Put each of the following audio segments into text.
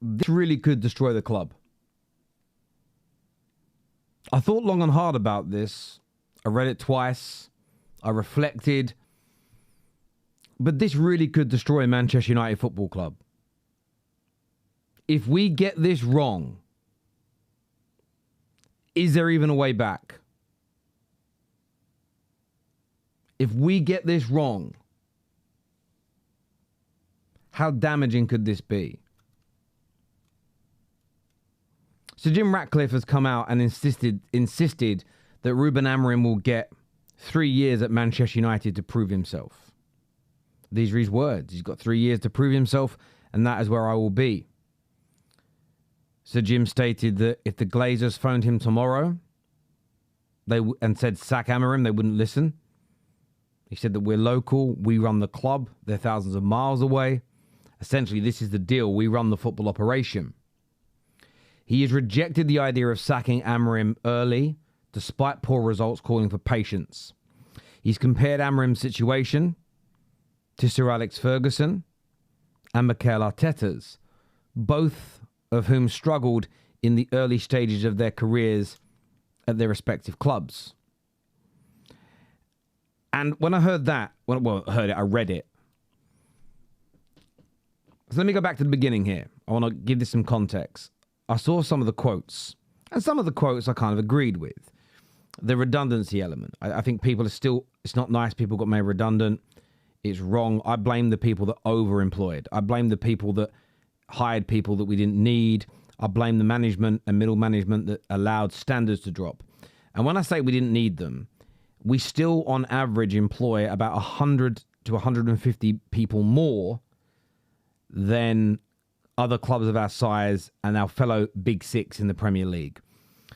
this really could destroy the club. I thought long and hard about this. I read it twice. I reflected. But this really could destroy Manchester United Football Club. If we get this wrong, is there even a way back? If we get this wrong, how damaging could this be? So Jim Ratcliffe has come out and insisted that Ruben Amorim will get 3 years at Manchester United to prove himself. These are his words. He's got 3 years to prove himself, and that is where I will be. So Jim stated that if the Glazers phoned him tomorrow and said sack Amorim, they wouldn't listen. He said that we're local, we run the club, they're thousands of miles away. Essentially, this is the deal. We run the football operation. He has rejected the idea of sacking Amorim early, despite poor results, calling for patience. He's compared Amorim's situation to Sir Alex Ferguson and Mikel Arteta's, both of whom struggled in the early stages of their careers at their respective clubs. And when I heard that, I read it. So let me go back to the beginning here. I want to give this some context. I saw some of the quotes, and some of the quotes I kind of agreed with. The redundancy element. I think people are still, it's not nice people got made redundant. It's wrong. I blame the people that overemployed. I blame the people that hired people that we didn't need. I blame the management and middle management that allowed standards to drop. And when I say we didn't need them, we still on average employ about 100 to 150 people more than other clubs of our size and our fellow Big Six in the Premier League.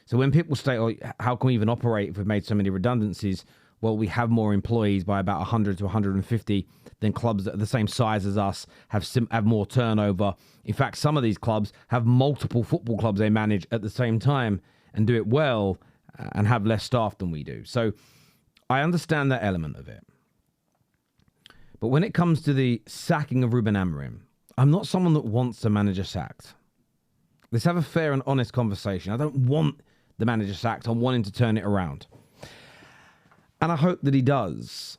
So when people say, oh, how can we even operate if we've made so many redundancies? Well, we have more employees by about 100 to 150 than clubs that are the same size as us, have more turnover. In fact, some of these clubs have multiple football clubs they manage at the same time and do it well and have less staff than we do. So I understand that element of it. But when it comes to the sacking of Ruben Amorim, I'm not someone that wants the manager sacked. Let's have a fair and honest conversation. I don't want the manager sacked. I'm wanting to turn it around. And I hope that he does.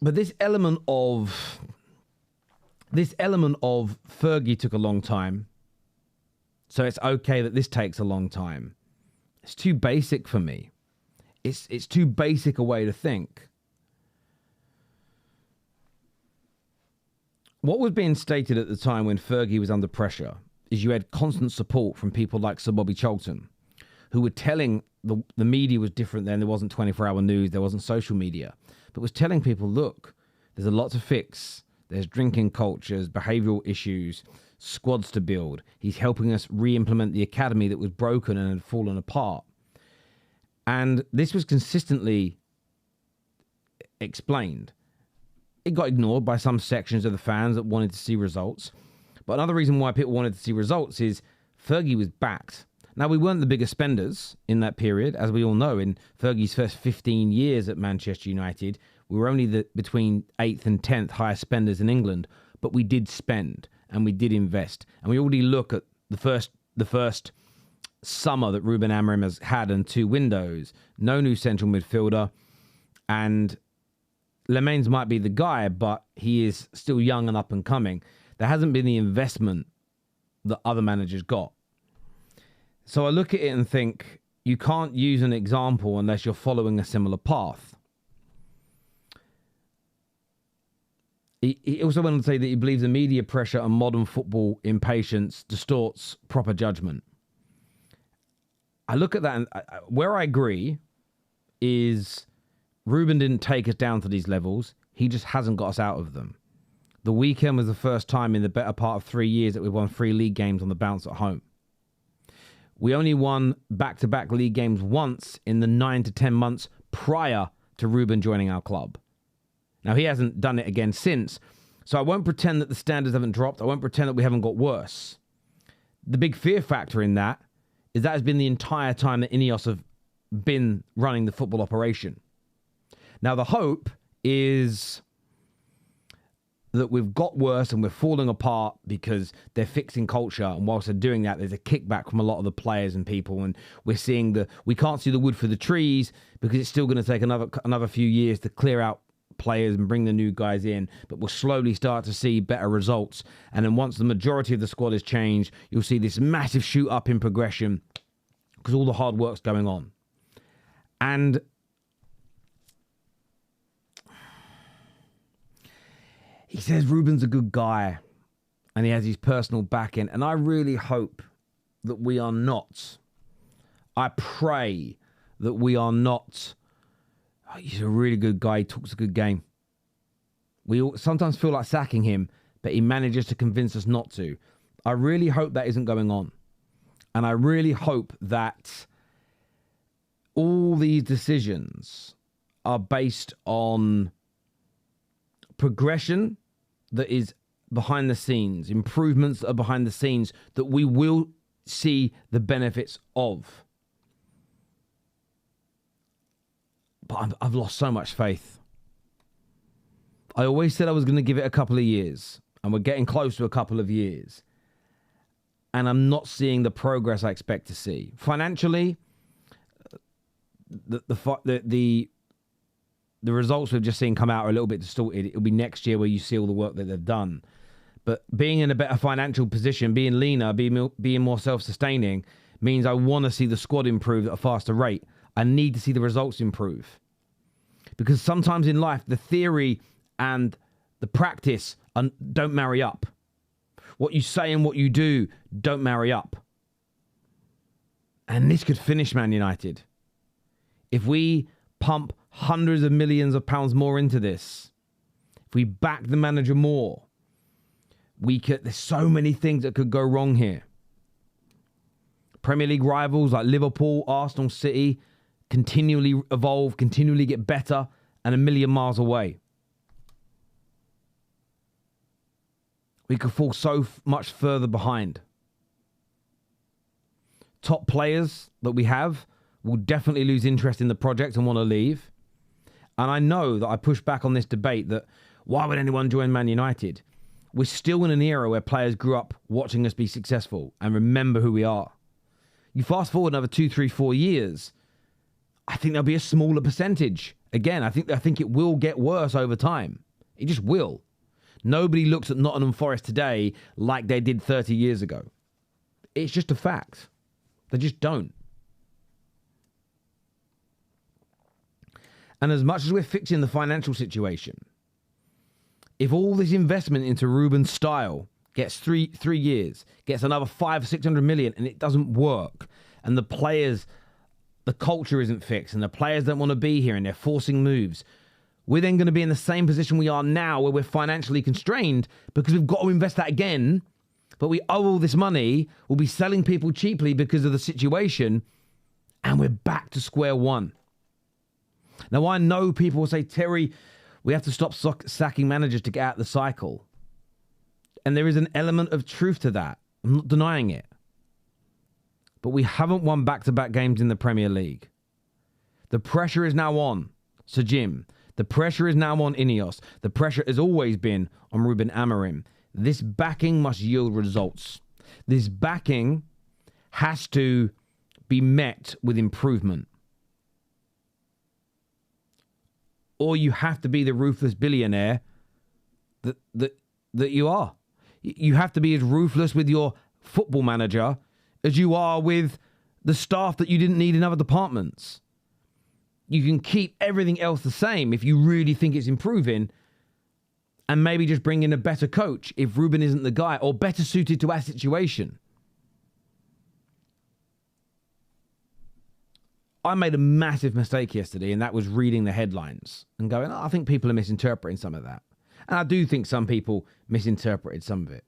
But this element of Fergie took a long time, so it's okay that this takes a long time. It's too basic for me. It's too basic a way to think. What was being stated at the time when Fergie was under pressure is you had constant support from people like Sir Bobby Charlton, who were telling the media was different then. There wasn't 24-hour news. There wasn't social media. But was telling people, look, there's a lot to fix. There's drinking cultures, behavioural issues, squads to build. He's helping us re-implement the academy that was broken and had fallen apart. And this was consistently explained. It got ignored by some sections of the fans that wanted to see results. But another reason why people wanted to see results is Fergie was backed. Now, we weren't the biggest spenders in that period, as we all know. In Fergie's first 15 years at Manchester United, we were only between 8th and 10th highest spenders in England. But we did spend and we did invest. And we already look at the first summer that Ruben Amorim has had in 2 windows. No new central midfielder. And Lemaine's might be the guy, but he is still young and up and coming. There hasn't been the investment that other managers got. So I look at it and think, you can't use an example unless you're following a similar path. He also went on to say that he believes the media pressure and modern football impatience distorts proper judgment. I look at that and where I agree is Ruben didn't take us down to these levels. He just hasn't got us out of them. The weekend was the first time in the better part of 3 years that we won 3 league games on the bounce at home. We only won back-to-back league games once in the 9 to 10 months prior to Ruben joining our club. Now, he hasn't done it again since, so I won't pretend that the standards haven't dropped. I won't pretend that we haven't got worse. The big fear factor in that has been the entire time that Ineos have been running the football operation. Now, the hope is that we've got worse and we're falling apart because they're fixing culture. And whilst they're doing that, there's a kickback from a lot of the players and people. And we're seeing we can't see the wood for the trees because it's still going to take another few years to clear out players and bring the new guys in. But we'll slowly start to see better results. And then once the majority of the squad has changed, you'll see this massive shoot up in progression because all the hard work's going on. And he says Ruben's a good guy and he has his personal backing. And I really hope that we are not. I pray that we are not. Oh, he's a really good guy. He talks a good game. We sometimes feel like sacking him, but he manages to convince us not to. I really hope that isn't going on. And I really hope that all these decisions are based on progression that is behind the scenes, improvements that are behind the scenes that we will see the benefits of. But I've lost so much faith. I always said I was going to give it a couple of years, and we're getting close to a couple of years. And I'm not seeing the progress I expect to see. Financially, the results we've just seen come out are a little bit distorted. It'll be next year where you see all the work that they've done. But being in a better financial position, being leaner, being more self-sustaining means I want to see the squad improve at a faster rate. I need to see the results improve. Because sometimes in life, the theory and the practice don't marry up. What you say and what you do don't marry up. And this could finish Man United. If we pump hundreds of millions of pounds more into this, if we back the manager more, there's so many things that could go wrong here. Premier League rivals like Liverpool, Arsenal, City continually evolve, continually get better, and a million miles away. We could fall so much further behind. Top players that we have will definitely lose interest in the project and want to leave. And I know that I push back on this debate that why would anyone join Man United? We're still in an era where players grew up watching us be successful and remember who we are. You fast forward another 2, 3, 4 years, I think there'll be a smaller percentage. Again, I think it will get worse over time. It just will. Nobody looks at Nottingham Forest today like they did 30 years ago. It's just a fact. They just don't. And as much as we're fixing the financial situation, if all this investment into Ruben's style gets three years, gets another 500, 600 million, and it doesn't work, and the players, the culture isn't fixed, and the players don't want to be here, and they're forcing moves, we're then going to be in the same position we are now, where we're financially constrained because we've got to invest that again, but we owe all this money. We'll be selling people cheaply because of the situation, and we're back to square one. Now, I know people will say, Terry, we have to stop sacking managers to get out of the cycle. And there is an element of truth to that. I'm not denying it. But we haven't won back-to-back games in the Premier League. The pressure is now on Sir Jim. The pressure is now on Ineos. The pressure has always been on Ruben Amorim. This backing must yield results. This backing has to be met with improvement. Or you have to be the ruthless billionaire that you are. You have to be as ruthless with your football manager as you are with the staff that you didn't need in other departments. You can keep everything else the same if you really think it's improving, and maybe just bring in a better coach if Ruben isn't the guy, or better suited to our situation. I made a massive mistake yesterday, and that was reading the headlines and going, I think people are misinterpreting some of that. And I do think some people misinterpreted some of it.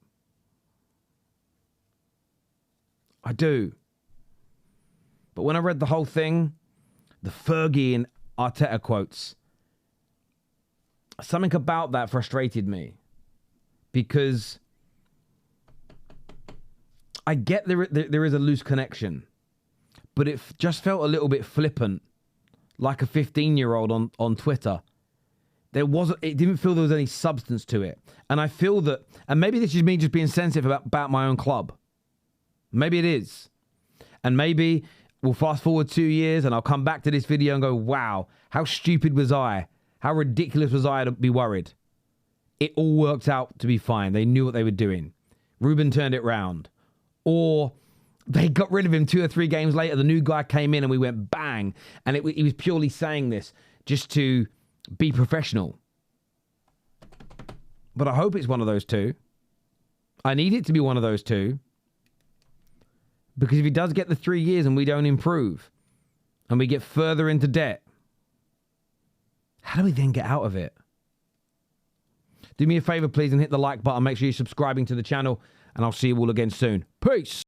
I do. But when I read the whole thing, the Fergie and Arteta quotes, something about that frustrated me. Because I get there is a loose connection. But it just felt a little bit flippant, like a 15-year-old on Twitter, It didn't feel there was any substance to it. And I feel that, and maybe this is me just being sensitive about my own club. Maybe it is. And maybe we'll fast forward 2 years and I'll come back to this video and go, wow, how stupid was I? How ridiculous was I to be worried? It all worked out to be fine. They knew what they were doing. Ruben turned it round. Or they got rid of him 2 or 3 games later. The new guy came in and we went bang. And he was purely saying this just to be professional. But I hope it's one of those two. I need it to be one of those two. Because if he does get the 3 years and we don't improve and we get further into debt, how do we then get out of it? Do me a favor, please, and hit the like button. Make sure you're subscribing to the channel, and I'll see you all again soon. Peace.